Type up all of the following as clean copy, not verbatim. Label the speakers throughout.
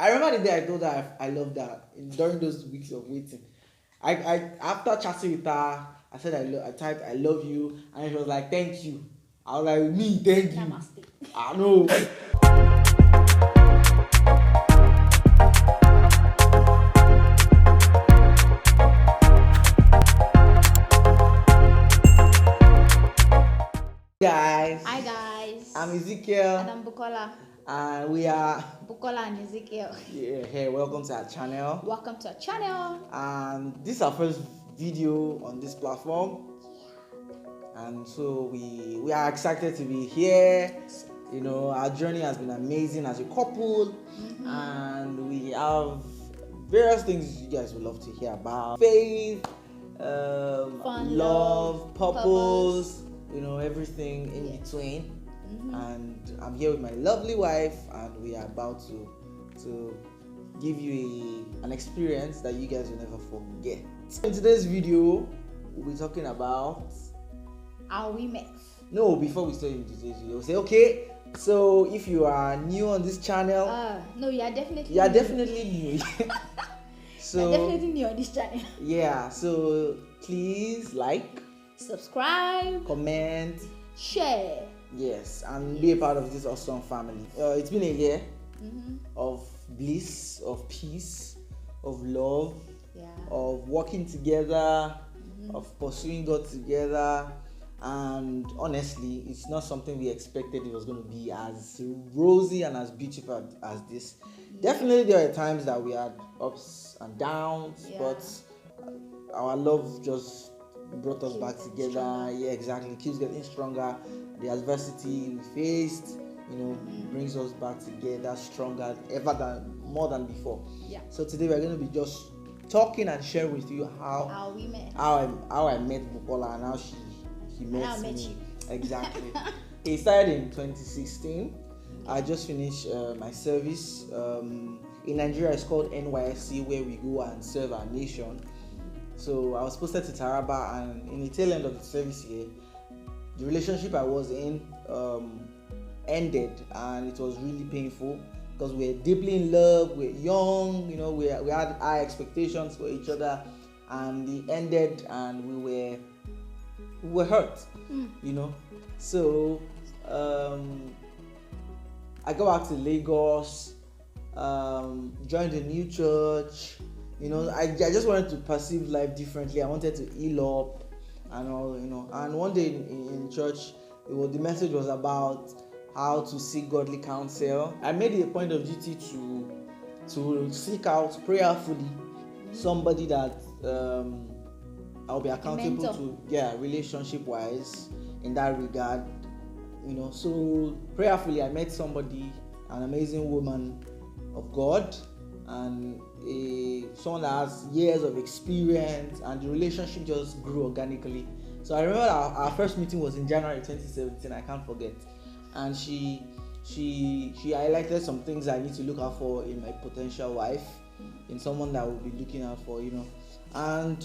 Speaker 1: I remember the day I told her I loved her during those weeks of waiting. I after chatting with her, I said I typed I love you, and she was like thank you. I was like me thank you.
Speaker 2: Namaste.
Speaker 1: I know. Guys,
Speaker 2: Hi guys.
Speaker 1: I'm Ezekiel,
Speaker 2: And I'm Bukola.
Speaker 1: and we are
Speaker 2: Bukola and Ezekiel.
Speaker 1: hey, welcome to our channel.
Speaker 2: Welcome to our channel.
Speaker 1: And this is our first video on this platform, and so we are excited to be here. You know, our journey has been amazing as a couple, and we have various things you guys would love to hear about: faith,
Speaker 2: Fun,
Speaker 1: love, purpose,
Speaker 2: purpose.
Speaker 1: you know, everything in
Speaker 2: Yes.
Speaker 1: between. And I'm here with my lovely wife, and we are about to give you an experience that you guys will never forget. In today's video, we'll be talking about.
Speaker 2: How we met.
Speaker 1: No, before we start in today's video, we'll say okay. So if you are new on this channel,
Speaker 2: No, you are definitely
Speaker 1: you are
Speaker 2: new.
Speaker 1: definitely new. So
Speaker 2: You're definitely new on this channel.
Speaker 1: yeah, so please like,
Speaker 2: Subscribe,
Speaker 1: comment,
Speaker 2: share.
Speaker 1: yes, and be a part of this awesome family. It's been a year of bliss, of peace, of love,
Speaker 2: Yeah.
Speaker 1: of working together, of pursuing God together. And honestly, it's not something we expected it was going to be as rosy and as beautiful as this. Definitely, there are times that we had ups and downs,
Speaker 2: Yeah.
Speaker 1: but our love just brought us
Speaker 2: Keeps
Speaker 1: back
Speaker 2: getting
Speaker 1: together.
Speaker 2: stronger.
Speaker 1: Yeah, exactly. Keeps getting stronger. The adversity we faced, you know, brings us back together stronger, more than before.
Speaker 2: Yeah.
Speaker 1: So today we're going to be just talking and sharing with you
Speaker 2: How we met.
Speaker 1: how I met Bukola and how he met
Speaker 2: how I met
Speaker 1: me.
Speaker 2: you.
Speaker 1: Exactly. It started in 2016. I just finished my service. In Nigeria, it's called NYSC, where we go and serve our nation. So I was posted to Taraba, and in the tail end of the service here, the relationship I was in ended, and it was really painful because we were deeply in love. We're young, you know, we had high expectations for each other, and it ended, and we were hurt, you know. So I got back to Lagos, joined a new church. You know, I just wanted to perceive life differently. I wanted to heal up and all, you know. And one day in church, the message was about how to seek godly counsel. I made it a point of duty to seek out prayerfully somebody that I'll be accountable to, relationship wise in that regard, you know. So prayerfully, I met somebody, an amazing woman of God, and someone that has years of experience, and the relationship just grew organically. So I remember our first meeting was in January 2017. I can't forget, and she highlighted some things I need to look out for in my potential wife, in someone that I will be looking out for, you know. And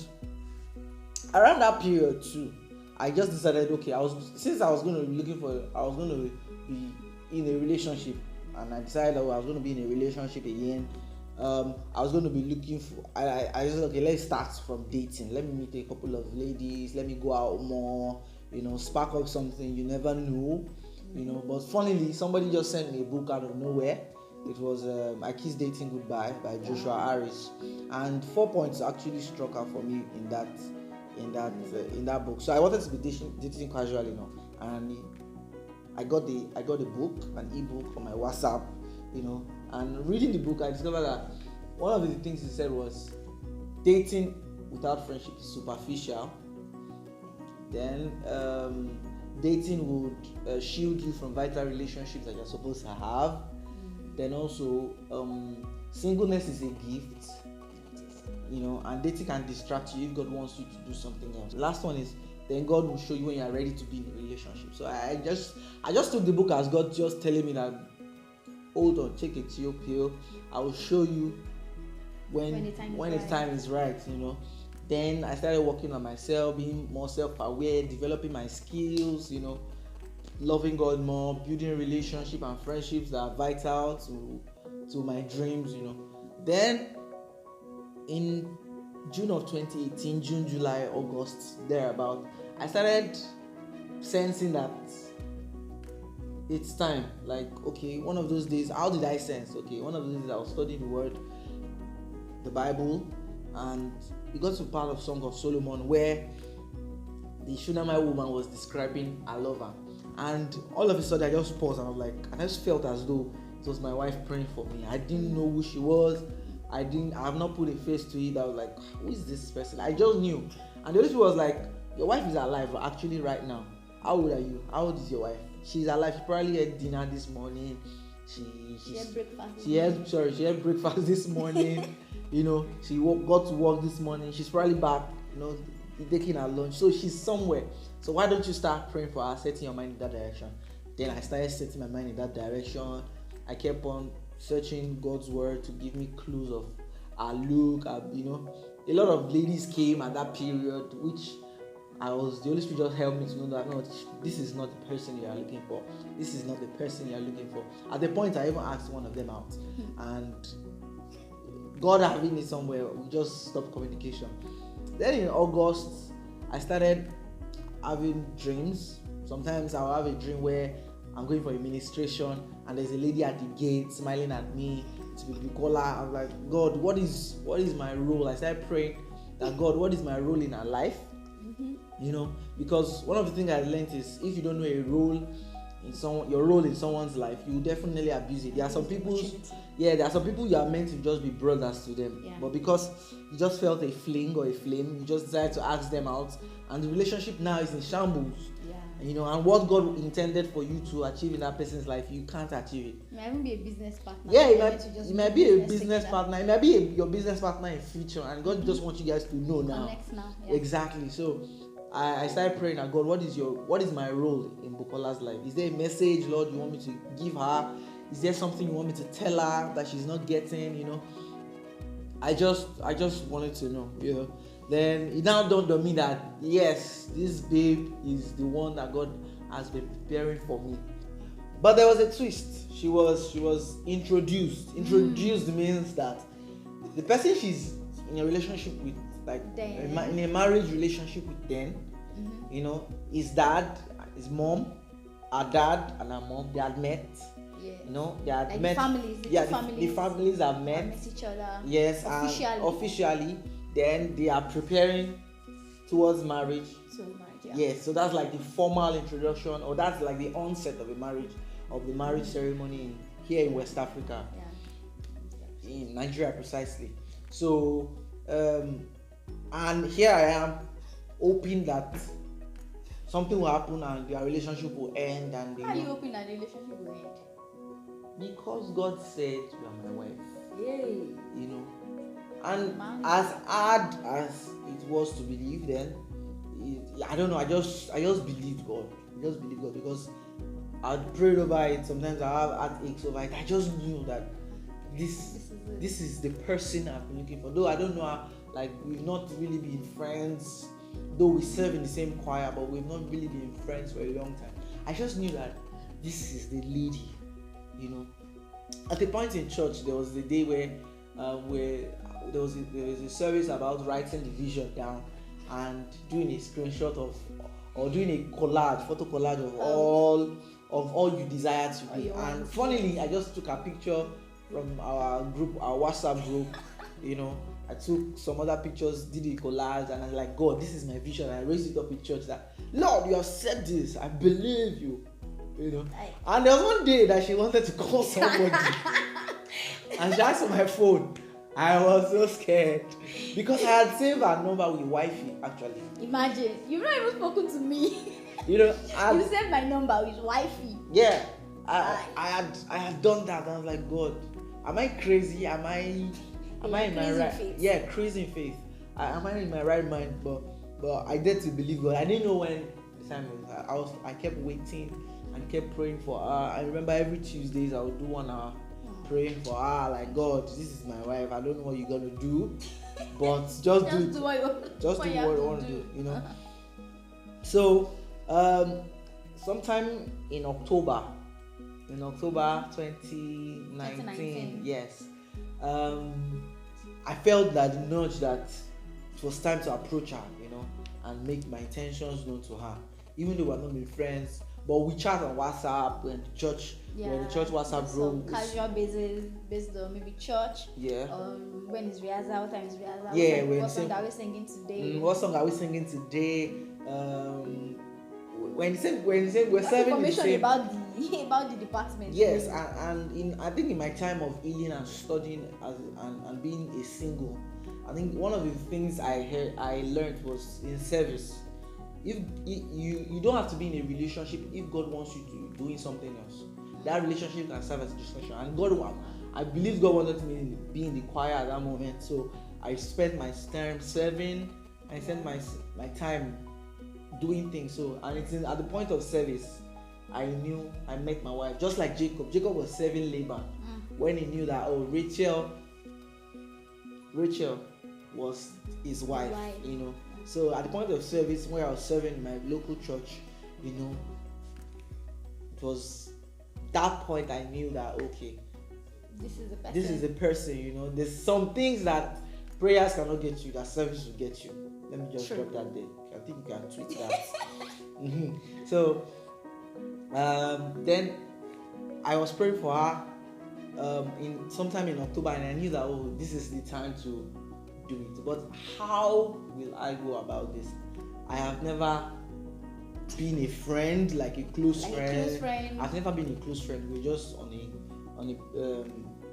Speaker 1: around that period too, I just decided, okay, I was going to be in a relationship, and I decided that I was going to be in a relationship again. I was going to be looking for. I just, okay, let's start from dating. Let me meet a couple of ladies. Let me go out more. You know, spark up something. You never know. You know, but funnily, somebody just sent me a book out of nowhere. It was I Kissed Dating Goodbye by Joshua Harris, and 4 points actually struck out for me in that book. So I wanted to be dating casually, you know, and I got the book, an ebook on my WhatsApp, you know. And reading the book, I discovered that one of the things he said was dating without friendship is superficial. Then dating would shield you from vital relationships that you're supposed to have. Then also singleness is a gift, you know, and dating can distract you if God wants you to do something else. Last one is, then God will show you when you are ready to be in a relationship. So I just took the book as God just telling me that, hold on, take a chill pill. I will show you when the time is right, you know. Then I started working on myself, being more self-aware, developing my skills, you know, loving God more, building relationship and friendships that are vital to my dreams, Then in June of 2018, June, July, August, thereabout, I started sensing that it's time. Like, okay, one of those days, how did I sense? Okay, one of those days I was studying the word, the Bible, and we got to part of Song of Solomon where the Shunammite woman was describing her lover. And all of a sudden I just paused and I just felt as though it was my wife praying for me. I didn't know who she was. I have not put a face to it. I was like, who is this person? I just knew. And the Holy Spirit was like, your wife is alive actually right now. How old are you? How old is your wife? She's alive. She probably had dinner this morning.
Speaker 2: She had breakfast.
Speaker 1: She had breakfast this morning. She got to work this morning. She's probably back, taking her lunch. So she's somewhere. So why don't you start praying for her, setting your mind in that direction? Then I started setting my mind in that direction. I kept on searching God's word to give me clues of her look. A lot of ladies came at that period, which the Holy Spirit just helped me to know that no, this is not the person you are looking for. This is not the person you are looking for. At the point, I even asked one of them out, and God having it somewhere, we just stopped communication. Then in August, I started having dreams. Sometimes I'll have a dream where I'm going for a ministration and there's a lady at the gate smiling at me. It's Bukola. I'm like, God, what is my role? I started praying that, God, what is my role in her life? Because one of the things I learned is if you don't know your role in someone's life, you definitely abuse it. There are some people you are meant to just be brothers to them, but because you just felt a fling or a flame, you just decided to ask them out, and the relationship now is in shambles. And what God intended for you to achieve in that person's life, you can't achieve it.
Speaker 2: It might even be a business partner.
Speaker 1: It might be a business partner. It might be your business partner in future, and God just wants you guys to know now.
Speaker 2: Connect now.
Speaker 1: Exactly. So I started praying at God, what is my role in Bukola's life? Is there a message, Lord, you want me to give her? Is there something you want me to tell her that she's not getting? I just wanted to know. Then it now dawned on me that yes, this babe is the one that God has been preparing for me. But there was a twist. She was introduced. Introduced means that the person she's in a relationship with, in a marriage relationship with, his dad, his mom, her dad and her mom, they had met. They had met. The families have met
Speaker 2: each other.
Speaker 1: Yes, officially. Then they are preparing towards marriage. Yes, so that's like the formal introduction, or that's like the onset of the marriage ceremony here in West Africa, in Nigeria precisely. So, and here I am, hoping that something will happen and their relationship will end. And
Speaker 2: how are you hoping that the relationship will end?
Speaker 1: Because God said you are my wife.
Speaker 2: Yay.
Speaker 1: And as hard as it was to believe then, I don't know, I just believed God. Because I prayed over it. Sometimes I have heartaches over it. I just knew that this is the person I've been looking for. Though I don't know how, we've not really been friends. Though we serve in the same choir, but we've not really been friends for a long time. I just knew that this is the lady, At a point in church, there was the day where there was a service about writing the vision down and doing a screenshot or doing a photo collage of all you desire to be. And funnily, I just took a picture from our WhatsApp group. I took some other pictures, did a collage, and I was like, God, this is my vision. I raised it up in church that, Lord, you have said this. I believe you. And there was one day that she wanted to call somebody, and she asked for my phone. I was so scared because I had saved her number with wifey. Actually,
Speaker 2: imagine you've not even spoken to me.
Speaker 1: You
Speaker 2: saved my number with wifey.
Speaker 1: Yeah, I had done that. I was like, God, am I crazy? Am I in my right?
Speaker 2: Faith.
Speaker 1: Yeah, crazy in faith. Am I in my right mind? But I did to believe God. I didn't know when the time was. I kept waiting and kept praying for her. I remember every Tuesdays I would do 1 hour praying for her, like, God, this is my wife. I don't know what you're gonna do, but just do what you want to do. So sometime in October in October 2019.
Speaker 2: 2019.
Speaker 1: Yes. I felt that the nudge that it was time to approach her, and make my intentions known to her. Even though we're not been friends, but we chat on WhatsApp when the church WhatsApp
Speaker 2: some
Speaker 1: group.
Speaker 2: casual basis based on maybe church.
Speaker 1: Yeah.
Speaker 2: When is rehearsal? What time is rehearsal?
Speaker 1: Yeah.
Speaker 2: What song are we singing today?
Speaker 1: What song are we singing today? When you say we're
Speaker 2: What's
Speaker 1: serving the
Speaker 2: information
Speaker 1: same.
Speaker 2: about the department?
Speaker 1: Yes, and I think in my time of healing and studying and being a single, I think one of the things I learned was in service. If you don't have to be in a relationship if God wants you to doing something else. That relationship can serve as a distraction. And I believe God wanted me to be in the choir at that moment. So I spent my time serving. I spent my time doing things. So and it's at the point of service. I knew I met my wife, just like Jacob. Jacob was serving Laban when he knew that Rachel was his wife. So at the point of service, where I was serving in my local church, it was that point I knew that okay,
Speaker 2: this is the person.
Speaker 1: This is the person. There's some things that prayers cannot get you, that service will get you. Let me just drop that there. I think you can tweet that. So. Then I was praying for her sometime in October, and I knew that this is the time to do it. But how will I go about this? I have never been a friend, like a close friend. I've never been a close friend. We're just on a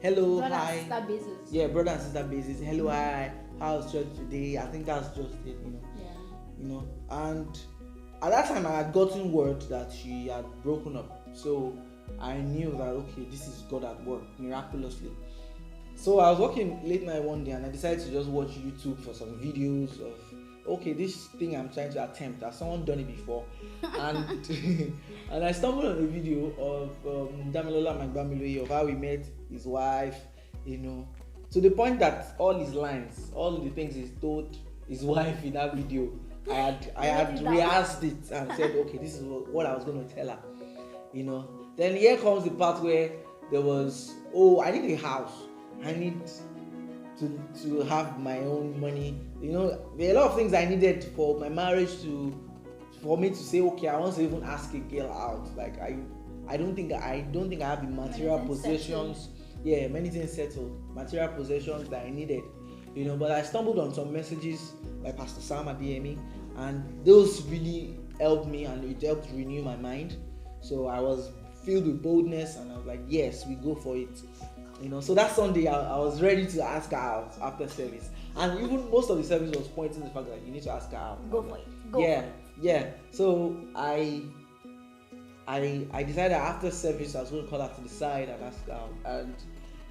Speaker 1: hello,
Speaker 2: brother
Speaker 1: hi.
Speaker 2: And sister basis.
Speaker 1: Yeah, brother and sister basis. Hello, hi. How's church today? I think that's just it.
Speaker 2: Yeah.
Speaker 1: And at that time, I had gotten word that she had broken up. So I knew that, okay, this is God at work, miraculously. So I was working late night one day and I decided to just watch YouTube for some videos of, okay, this thing I'm trying to attempt. Has someone done it before? And and I stumbled on a video of Damilola Magbamiloye, of how he met his wife, to the point that all his lines, all the things he told his wife in that video, I had rehearsed it and said, okay, this is what I was going to tell her, Then here comes the part where there was, I need a house. I need to have my own money. There are a lot of things I needed for my marriage for me to say, okay, I want to even ask a girl out. Like I don't think I have the material possessions. Yeah, many things settled. Material possessions that I needed. But I stumbled on some messages by Pastor Sam Adiemi, and those really helped me, and it helped renew my mind. So I was filled with boldness, and I was like, yes, we go for it. So that Sunday I was ready to ask her out after service, and even most of the service was pointing to the fact that you need to ask her out.
Speaker 2: Go for it.
Speaker 1: Yeah. So I decided after service I was going to call her to the side and ask her out, and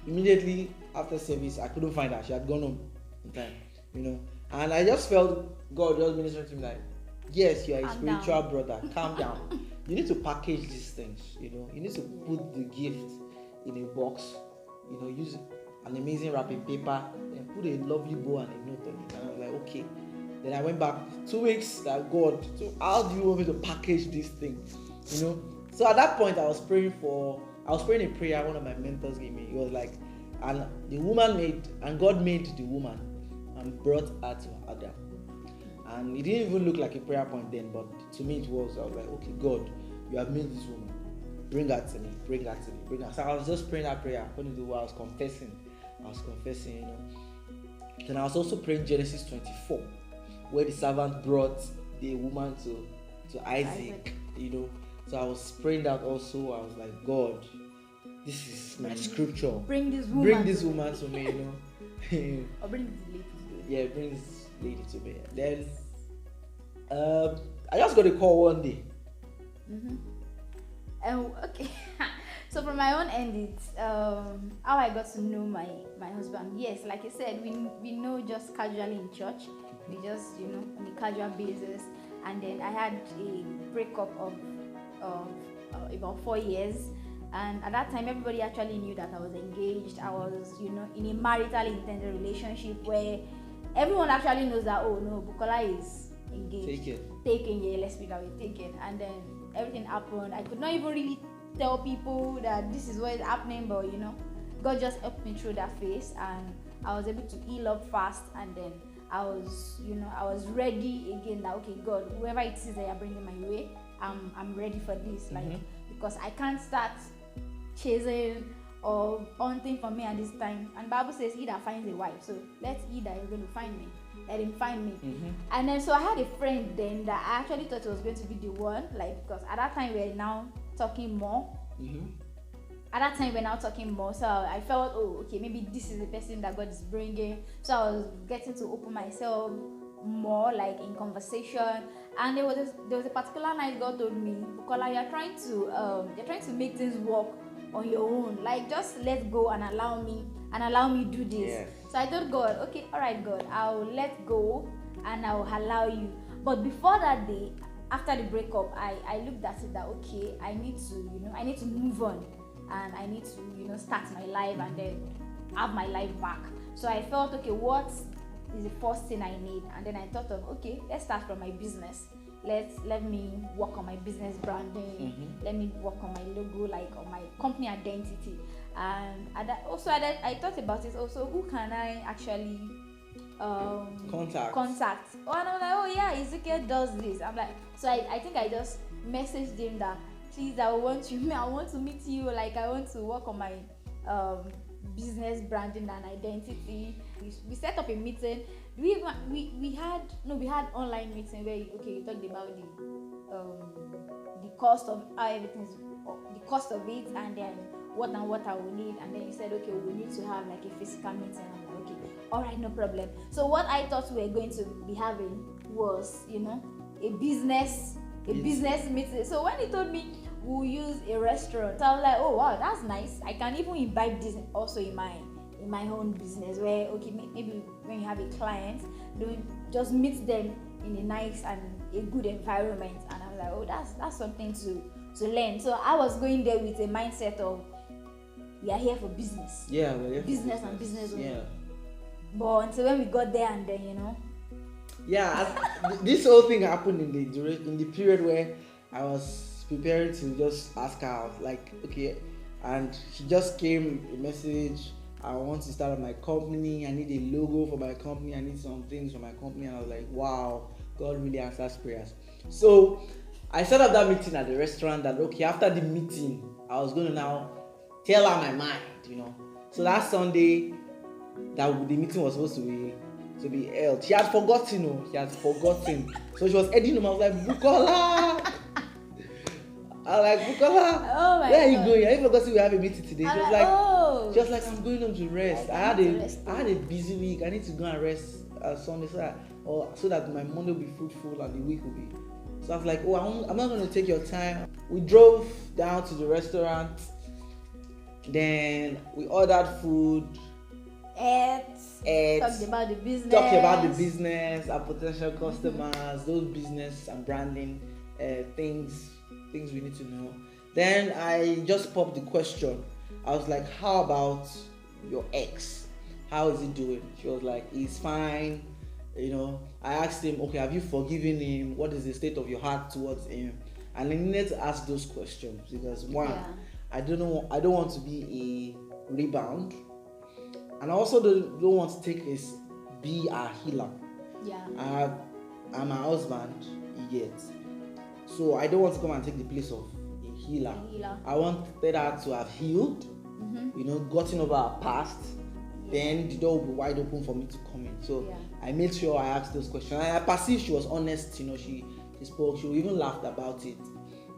Speaker 1: immediately after service I couldn't find her. She had gone home in time, and I just felt God just ministering to me like, yes, you are a spiritual brother, calm down. You need to package these things, you need to put the gift in a box, use an amazing wrapping paper and put a lovely bow and a note on it. And I was like, okay. Then I went back 2 weeks, that God, so how do you want me to package this thing? So at that point I was praying a prayer one of my mentors gave me. It was like, and the woman God made the woman and brought her to Adam. And it didn't even look like a prayer point then, but to me it was. I was like, okay, God, you have made this woman. Bring her to me. So I was just praying that prayer according to what I was confessing. Then I was also praying Genesis 24, where the servant brought the woman to Isaac. So I was praying that also. I was like, God, this is my scripture.
Speaker 2: Bring this woman
Speaker 1: to me,
Speaker 2: Or bring this lady to me.
Speaker 1: Yeah, bring this lady to me. Then I just got a call one day.
Speaker 2: Okay. So from my own end, it's how I got to know my husband. Yes, like you said, we know just casually in church. We just on a casual basis, and then I had a breakup of about 4 years, and at that time everybody actually knew that I was engaged. I was in a maritally intended relationship where everyone actually knows that Bukola is engaged.
Speaker 1: Taken,
Speaker 2: yeah, let's speak that way, taken. And then everything happened. I could not even really tell people that this is what is happening, but God just helped me through that phase, and I was able to heal up fast, and then I was ready again. That okay, God, whoever it is that you're bringing my way, I'm ready for this. Like, because I can't start chasing or hunting for me at this time. And Bible says, "He that finds a wife." So let he that is going to find me, let him find me. And then so I had a friend then that I actually thought it was going to be the one, like, because at that time we're now talking more. So I felt, oh, okay, maybe this is the person that God is bringing. So I was getting to open myself more, like in conversation. And there was a particular night God told me, Bukola, you're trying to make things work on your own. Like, just let go and allow me do this.
Speaker 1: Yeah.
Speaker 2: So I told God, okay, all right, God, I'll let go and I'll allow you. But before that day, after the breakup, I looked at it that okay, I need to move on, and I need to start my life and then have my life back. So I felt, okay, what is the first thing I need? And then I thought of, okay, let's start from my business. Let me work on my business branding. Let me work on my logo, like on my company identity. And I thought about it also, who can I actually contact? Oh, and I'm like, oh yeah, Ezekiel does this. I'm like, so I think I just messaged him that, please, I want to meet you. Like, I want to work on my business branding and identity. We set up a meeting. We had online meeting where you talked about the cost of how everything's, the cost of it, and then what I will need, and then you said, okay, we need to have like a physical meeting. I'm like, okay, all right, no problem. So what I thought we were going to be having was a business meeting. So when he told me we'll use a restaurant, so I was like, oh wow, that's nice. I can even invite this also in my own business, where okay, maybe when you have a client, just meet them in a nice and a good environment. And I was like, oh, that's something to learn. So I was going there with a mindset of, we are here for business.
Speaker 1: Yeah, we're here
Speaker 2: business and business only.
Speaker 1: Yeah.
Speaker 2: But until when we got there, and then
Speaker 1: Yeah, this whole thing happened in the period where I was preparing to just ask her out, like, okay, and she just came a message, I want to start my company, I need a logo for my company, I need some things for my company, and I was like, wow, God really answers prayers. So I set up that meeting at the restaurant that, okay, after the meeting, I was going to now tell her my mind, So that Sunday, that the meeting was supposed to be held. She had forgotten. So she was heading home. I was like, Bukola.
Speaker 2: Oh my
Speaker 1: where are you
Speaker 2: God.
Speaker 1: going? I forgot we have a meeting today. She was like, I'm going home to rest.
Speaker 2: Like,
Speaker 1: I had a busy week. I need to go and rest Sunday so that my Monday will be fruitful and the week will be. So I was like, oh, I'm not going to take your time. We drove down to the restaurant. Then we ordered food.
Speaker 2: Talked about the business,
Speaker 1: our potential customers, those business and branding things we need to know. Then I just popped the question. I was like, how about your ex? How is he doing? She was like, he's fine. I asked him, okay, have you forgiven him? What is the state of your heart towards him? And I needed to ask those questions because one, I don't want to be a rebound. And I also don't want to be a healer.
Speaker 2: Yeah.
Speaker 1: I'm a husband, yet. So I don't want to come and take the place of a healer. I want her to have healed, gotten over her past. Then the door will be wide open for me to come in. So I made sure I asked those questions. I perceived she was honest. She spoke. She even laughed about it.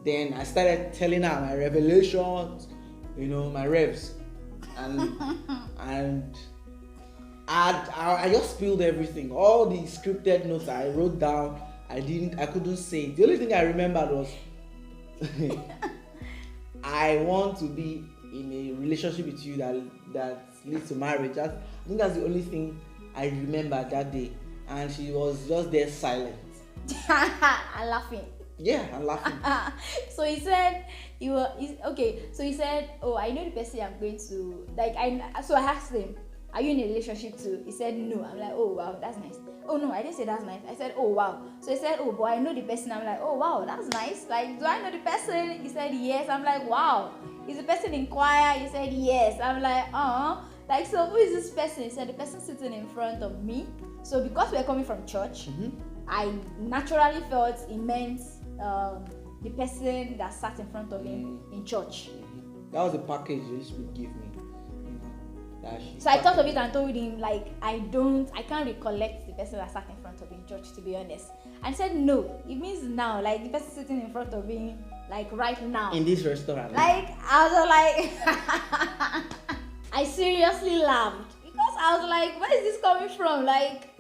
Speaker 1: Then I started telling her my revelations, my revs. And I just spilled everything. All the scripted notes I wrote down, I couldn't say it. The only thing I remembered was I want to be in a relationship with you that leads to marriage. I think that's the only thing I remember that day. And she was just there silent.
Speaker 2: I'm laughing.
Speaker 1: Yeah, I'm laughing.
Speaker 2: So he said, okay. So he said, oh, I know the person I'm going to, like, so I asked him, are you in a relationship too? He said no. I'm like, oh wow, that's nice. Oh no, I didn't say that's nice. I said, oh wow. So he said, oh, but I know the person. I'm like, oh wow, that's nice. Like, do I know the person? He said yes. I'm like, wow. Is the person in choir? He said yes. I'm like, like, so who is this person? He said the person sitting in front of me. So because we're coming from church, I naturally felt it meant the person that sat in front of him in church.
Speaker 1: That was the package they used to give me.
Speaker 2: So I thought of it and told him, like, I can't recollect the person that sat in front of him in church, to be honest. And said no, it means now, like the person sitting in front of him, like right now.
Speaker 1: In this restaurant.
Speaker 2: Like, I was like, I seriously laughed because I was like, where is this coming from? Like,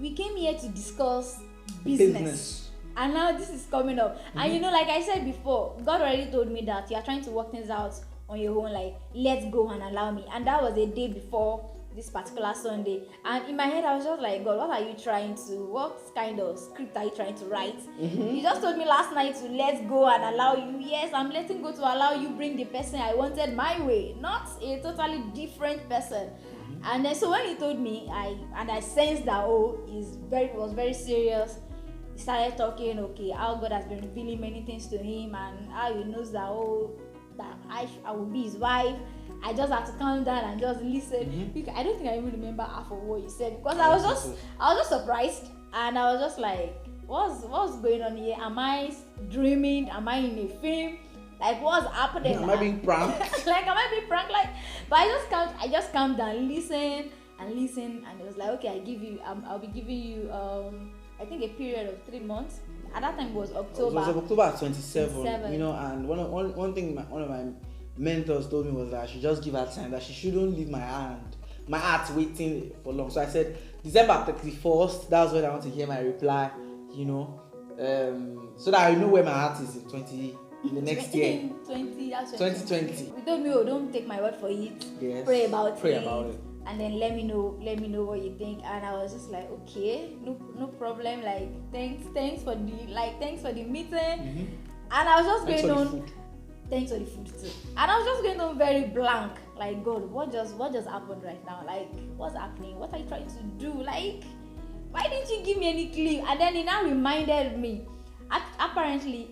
Speaker 2: we came here to discuss business. And now this is coming up. And you know, like I said before, God already told me that you are trying to work things out on your own, like, let's go and allow me. And that was a day before this particular Sunday. And in my head, I was just like, God, what are you trying to, what kind of script are you trying to write? You just told me last night to let's go and allow you. Yes, I'm letting go to allow you bring the person I wanted my way, not a totally different person. And then so when he told me, I sensed that, it was very serious. He started talking, how God has been revealing many things to him and how he knows that, that I will be his wife. I just had to calm down and just listen. Because I don't think I even remember half of what he said because I was just surprised and I was just like, what's going on here? Am I dreaming? Am I in a film? Like, what's happening?
Speaker 1: Am I being pranked?
Speaker 2: Like, am I being pranked? Like, but I just calmed down, listen, and it was like, okay, I'll be giving you I think a period of 3 months. At that time it was October.
Speaker 1: It was October 27. And one thing one of my mentors told me was that I should just give her time, that she shouldn't leave my heart waiting for long. So I said December 31st, that's when I want to hear my reply, so that I know where my heart is in the next year. 2020.
Speaker 2: You told me, don't take my word for it.
Speaker 1: Yes.
Speaker 2: Pray about it. And then let me know what you think. And I was just like, okay, no problem. Like, thanks for the meeting. And I was just going on. Thanks for the food too. And I was just going on very blank. Like, God, what just happened right now? Like, what's happening? What are you trying to do? Like, why didn't you give me any clue? And then he now reminded me. Apparently,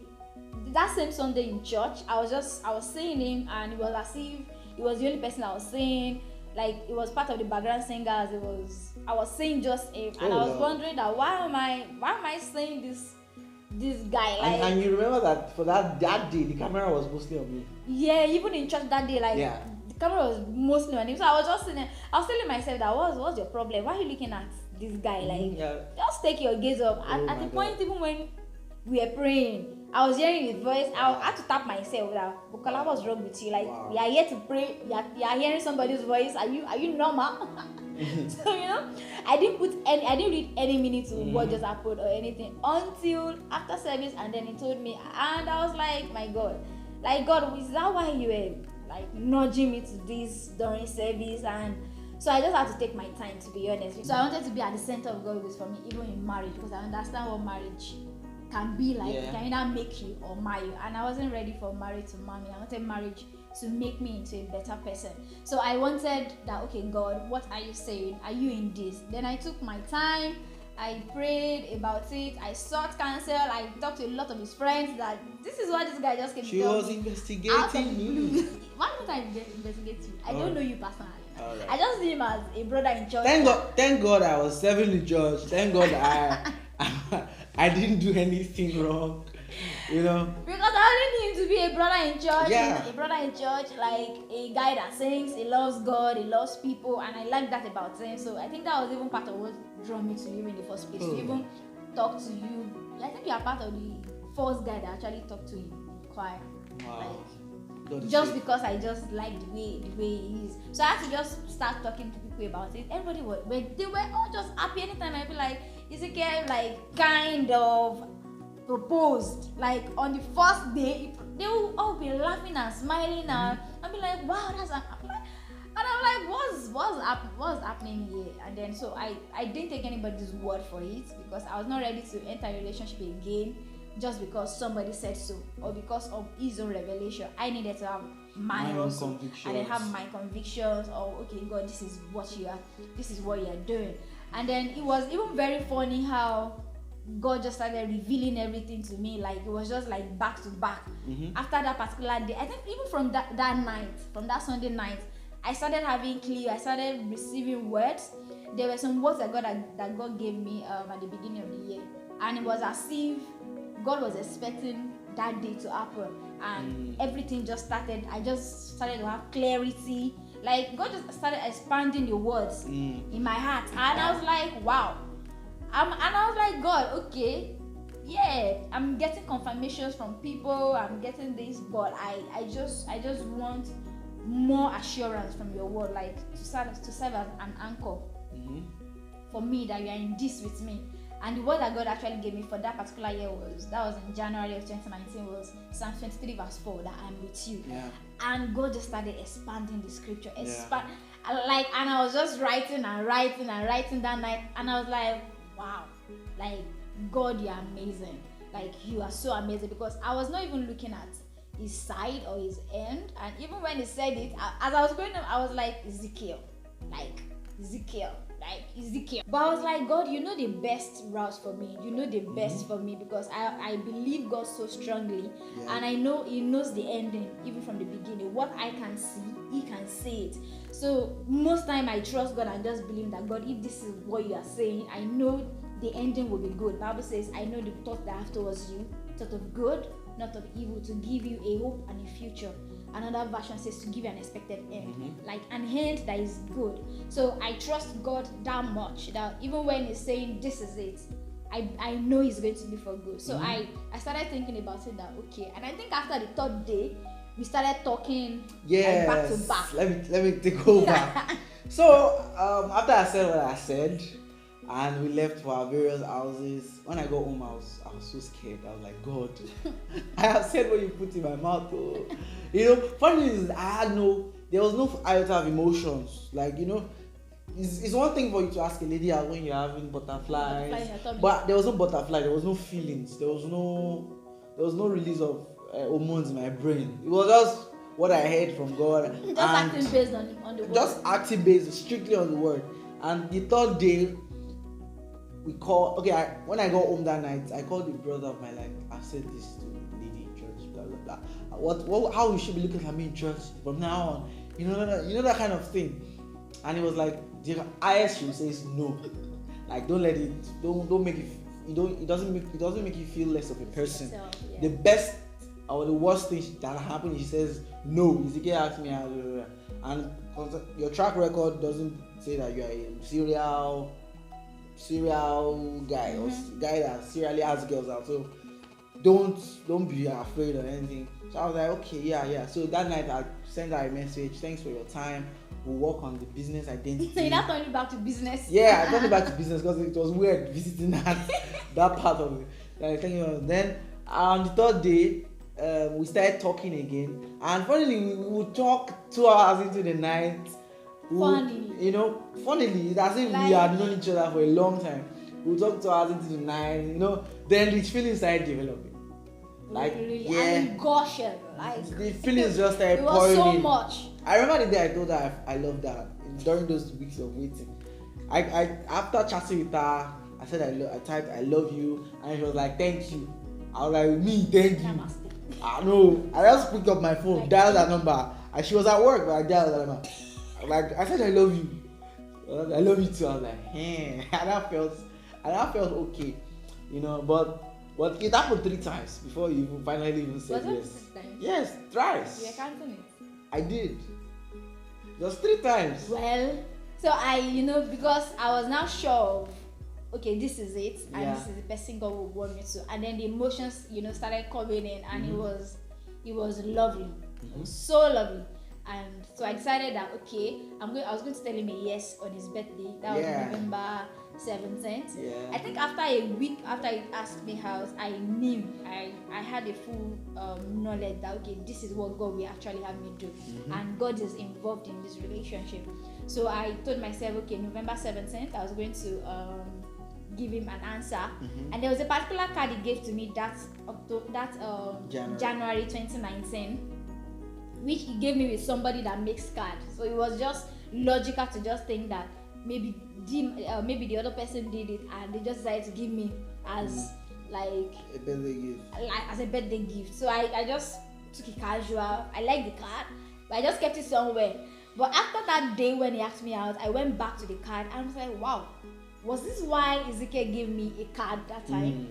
Speaker 2: that same Sunday in church, I was seeing him, and it was as if he was the only person I was seeing. Like, it was part of the background singers. I was seeing just him, and I was wondering that why am I seeing this guy? Like,
Speaker 1: and you remember that for that day the camera was mostly on me.
Speaker 2: Yeah, even in church that day, the camera was mostly on him. So I was just sitting there, I was telling myself that what's your problem? Why are you looking at this guy? Like, just take your gaze up. At the point, even when we were praying, I was hearing his voice. I had to tap myself that, Bukola, what's wrong with you? Like, we are here to pray. You are hearing somebody's voice. Are you normal? So, I didn't read any minute to what just happened or anything until after service, and then he told me, and I was like, my God, like, God, is that why you were like nudging me to this during service? And so I just had to take my time, to be honest. So I wanted to be at the center of God's will for me, even in marriage, because I understand what marriage can be like. It can either make you or mar you, and I wasn't ready for marriage to mar me. I wanted marriage to make me into a better person. So I wanted that, okay, God, what are you saying? Are you in this? Then I took my time, I prayed about it, I sought counsel, I talked to a lot of his friends that this is what this guy just came to tell me.
Speaker 1: She was investigating you.
Speaker 2: Why would I investigate you? I don't know you personally.
Speaker 1: Right.
Speaker 2: I just see him as a brother in church.
Speaker 1: Thank God I was serving the church. Thank God I didn't do anything wrong, Because
Speaker 2: I only need him to be a brother in church. A brother in church, like a guy that sings, he loves God, he loves people, and I like that about him. So I think that was even part of what drew me to you in the first place. To even talk to you. I think you are part of the first guy that actually talked to him in choir.
Speaker 1: Wow.
Speaker 2: Just because I just like the way he is. So I had to just start talking to people about it. Everybody they were all just happy. Anytime I feel like Ezekiel kind of proposed, like on the first day, they will all be laughing and smiling and I'll be like, wow, that's happening. And I'm like, what's happening here? And then so I didn't take anybody's word for it, because I was not ready to enter a relationship again just because somebody said so or because of his own revelation. I needed to have my
Speaker 1: own
Speaker 2: also,
Speaker 1: convictions.
Speaker 2: and then have my convictions. Or okay, God, this is what you are doing. And then it was even very funny how God just started revealing everything to me. Like it was just like back to back. After that particular day, I think even from that night, from that Sunday night, I started having clue. I started receiving words. There were some words that God gave me at the beginning of the year, and it was as if God was expecting that day to happen, and everything just started. I just started to have clarity. Like God just started expanding the words in my heart, and I was like, wow. And I was like, God, okay, yeah, I'm getting confirmations from people. I'm getting this, but I just want more assurance from your word, like to serve as an anchor for me, that you are in this with me. And the word that God actually gave me for that particular year was in January of 2019, was Psalm 23 verse 4, that I'm with you.
Speaker 1: Yeah.
Speaker 2: And God just started expanding the scripture, and I was just writing that night, and I was like, wow, like God, you're amazing. Like you are so amazing, because I was not even looking at his side or his end. And even when he said it, as I was going up, I was like, Ezekiel. But I was like, God, you know the best route for me. You know the best for me, because I believe God so strongly, and I know he knows the ending even from the beginning. What I can see, he can say it. So most time I trust God and just believe that, God, if this is what you are saying, I know the ending will be good. The Bible says, I know the thought that I have towards you, thought of good, not of evil, to give you a hope and a future. Another version says to give you an expected end, like an end that is good. So I trust God that much that even when he's saying this is it, I know it's going to be for good. So I started thinking about it, that okay. And I think after the third day, we started talking like back to back.
Speaker 1: Let me take over. So after I said what I said, and we left for our various houses, when I got home, I was so scared. I was like, God, I have said what you put in my mouth. Oh. Funny is, there was no iota of emotions. Like, it's one thing for you to ask a lady out when you're having butterflies, but there was no butterfly, there was no feelings, there was no release of hormones in my brain. It was just what I heard from God.
Speaker 2: Just acting based on the word.
Speaker 1: Just acting based strictly on the word. And the third day, when I got home that night, I called the brother of my life. I said this to the lady in church, blah blah blah. How you should be looking at me in church from now on, that kind of thing. And he was like, the highest she says no, like don't make it. It doesn't make you feel less of a person. The best or the worst thing that happened, he says no. Ezekiel asked me, and your track record doesn't say that you are a serial guy or guy that serially has girls out, so don't be afraid or anything. So I was like, okay, yeah. So that night I sent her a message, thanks for your time, we'll work on the business identity.
Speaker 2: So you're not turning back to business?
Speaker 1: Yeah, I turned it back to business because it was weird visiting that part of it. Then on the third day, we started talking again, and funnily we would talk 2 hours into the night. Funnily, it's as if we had known each other for a long time. We'll talk 2 hours into the night, then the feelings started developing. Like,
Speaker 2: really? And gushing,
Speaker 1: the feelings just started pouring in.
Speaker 2: It was so much.
Speaker 1: I remember the day I told her I loved her during those weeks of waiting. I after chatting with her, I said I typed I love you, and she was like, thank you. I was like, me, thank you. I know. I just picked up my phone, dialed that number, and she was at work, but I dialed that number. Like, I said I love you. I love you too. I was like, and I felt okay, but it happened 3 times before you finally even said yes. Yes, thrice.
Speaker 2: You were counting it?
Speaker 1: I did. Just 3 times.
Speaker 2: Well, so because I was now sure of, okay, this is it, and this is the person God will want me to, and then the emotions, started coming in, and it was lovely. It was so lovely. And so I decided that okay, I was going to tell him a yes on his birthday. That was November 17th.
Speaker 1: Yeah.
Speaker 2: I think after a week after he asked me out, I knew I had a full knowledge that okay, this is what God will actually have me do, and God is involved in this relationship. So I told myself, okay, November 17th, I was going to give him an answer, and there was a particular card he gave to me that January 2019. which he gave me with somebody that makes card. So it was just logical to just think that maybe the other person did it and they just decided to give me as like
Speaker 1: a birthday gift.
Speaker 2: Like as a birthday gift. So I just took it casual. I like the card, but I just kept it somewhere. But after that day when he asked me out, I went back to the card and I was like, wow, was this why Ezekiel gave me a card that time?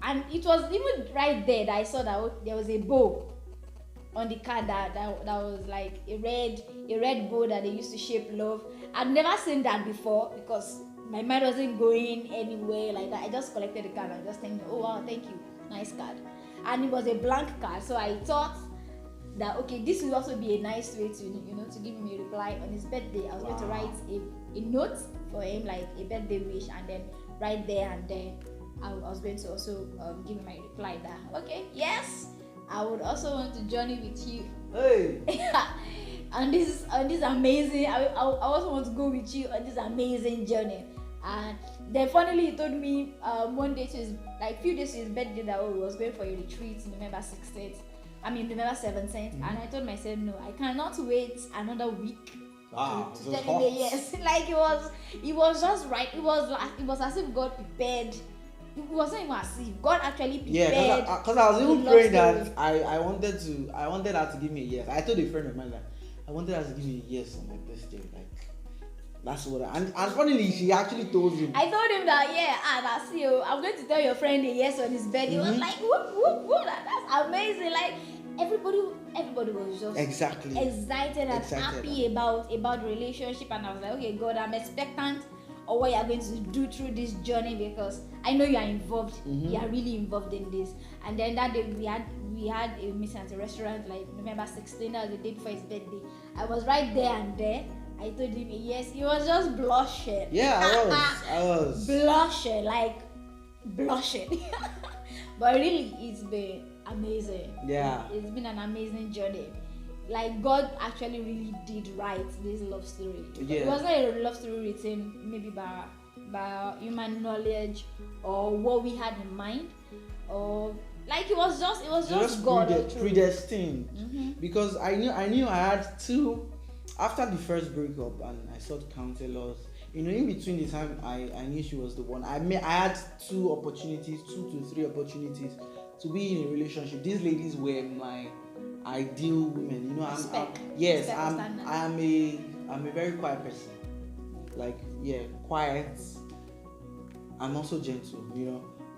Speaker 2: And it was even right there that I saw that there was a bow on the card that was like a red bow that they used to shape love. I'd never seen that before because my mind wasn't going anywhere like that. I just collected the card and just thinking, oh wow, thank you, nice card. And it was a blank card, so I thought that okay, this will also be a nice way to to give him a reply on his birthday. I was going to write a note for him, like a birthday wish, and then right there and then I was going to also give him my reply that okay, yes, I would also want to journey with you.
Speaker 1: Hey.
Speaker 2: And this amazing. I also want to go with you on this amazing journey. And then finally he told me one day few days to his birthday that he was going for a retreat November 16th. November 17th. And I told myself no, I cannot wait another week.
Speaker 1: Wow,
Speaker 2: to tell me yes. Like it was just right. It was as if God prepared. It wasn't even as if God actually prepared.
Speaker 1: Yeah, because I was even praying that I wanted her to give me a yes. I told a friend of mine that I wanted her to give me a yes on my birthday. Like that's what and funnily she actually told him.
Speaker 2: I told him that that's you. I'm going to tell your friend a yes on his birthday. He was like, whoop, whoop, whoop, that's amazing. Like everybody was just excited and happy about the relationship, and I was like, okay, God, I'm expectant of what you're going to do through this journey because I know you are involved. You are really involved in this. And then that day we had a meeting at a restaurant like November 16th, that was the day before his birthday. I was right there and there. I told him yes. He was just blushing.
Speaker 1: Yeah, I was
Speaker 2: blushing. But really, it's been amazing.
Speaker 1: Yeah,
Speaker 2: it's been an amazing journey. Like God actually really did write this love story. Yeah. It wasn't a love story written maybe by human knowledge or what we had in mind, or like it was just God
Speaker 1: predestined. Because I knew I had two. After the first breakup and I sought counselors, in between the time I knew she was the one, I had 2 to 3 opportunities to be in a relationship. These ladies were my ideal women. I'm a very quiet person. Like quiet. I'm also gentle,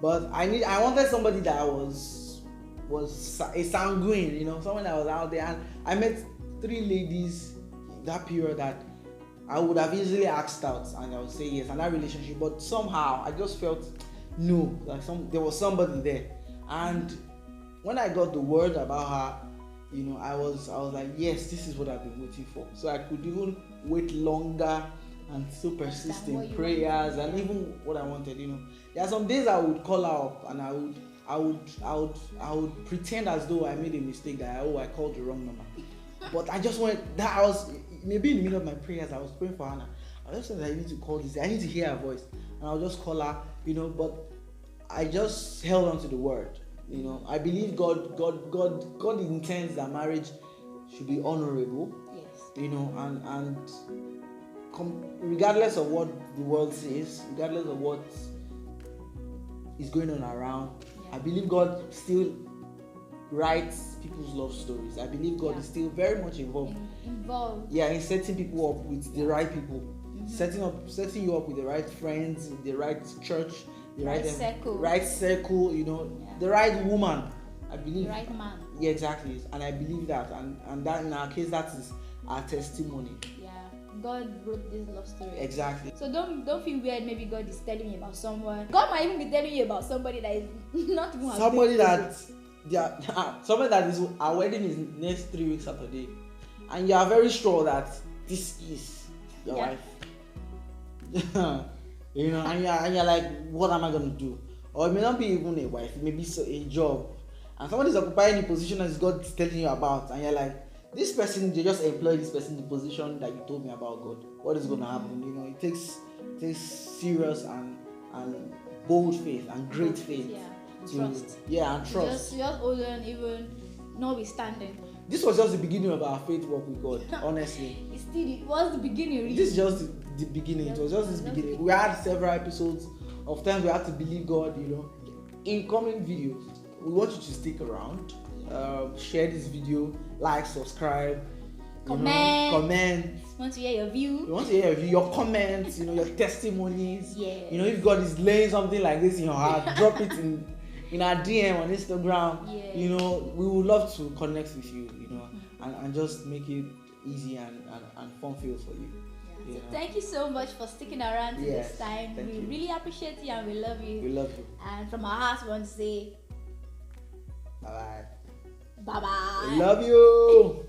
Speaker 1: But I wanted somebody that was a sanguine, someone that was out there. And I met 3 ladies that period that I would have easily asked out and I would say yes, and that relationship, but somehow I just felt no, like there was somebody there. And when I got the word about her, I was like, yes, this is what I've been waiting for. So I could even wait longer and still persist in prayers and even what I wanted. There are some days I would call her up and I would pretend as though I made a mistake, that I called the wrong number. But I just went that I was maybe in the middle of my prayers, I was praying for Hannah. I just said I need to call this. I need to hear her voice, and I'll just call her. But I just held on to the word. I believe God intends that marriage should be honorable.
Speaker 2: Yes.
Speaker 1: And regardless of what the world says, regardless of what is going on around, I believe God still writes people's love stories. I believe God is still very much involved. In setting people up with the right people, setting you up with the right friends, the right church, the right circle, the right woman. I believe
Speaker 2: the right man.
Speaker 1: Yeah, exactly. And I believe that, and that in our case, that is our testimony.
Speaker 2: Yeah, God wrote this love story.
Speaker 1: Exactly.
Speaker 2: So don't feel weird. Maybe God is telling you about someone. God might even be telling you about somebody that is not even
Speaker 1: somebody that. Somebody that is our wedding is next 3 weeks Saturday, and you are very sure that this is your wife. And you're like, what am I gonna do? Or it may not be even a wife, it may be a job, and somebody is occupying the position that God is telling you about, and you're like, this person, they just employ this person in the position that you told me about. God, what is gonna happen? It takes serious and bold faith and great faith.
Speaker 2: Trust.
Speaker 1: And trust.
Speaker 2: Just hold on, even notwithstanding.
Speaker 1: this was just the beginning of our faith walk with God. Honestly,
Speaker 2: It was the beginning. Really.
Speaker 1: This is just the beginning. It was just this beginning. We had several episodes of times we had to believe God. In coming videos, we want you to stick around. Share this video, like, subscribe, comment.
Speaker 2: Want to hear your view?
Speaker 1: We want to hear your comments, your testimonies.
Speaker 2: Yeah.
Speaker 1: If God is laying something like this in your heart, drop it in our DM on Instagram.
Speaker 2: Yeah.
Speaker 1: We would love to connect with you, and just make it easy and fun filled for you.
Speaker 2: So thank you so much for sticking around to this time. We really appreciate you and we love you.
Speaker 1: We love you.
Speaker 2: And from our hearts, we want to say
Speaker 1: bye bye.
Speaker 2: bye bye.
Speaker 1: We love you.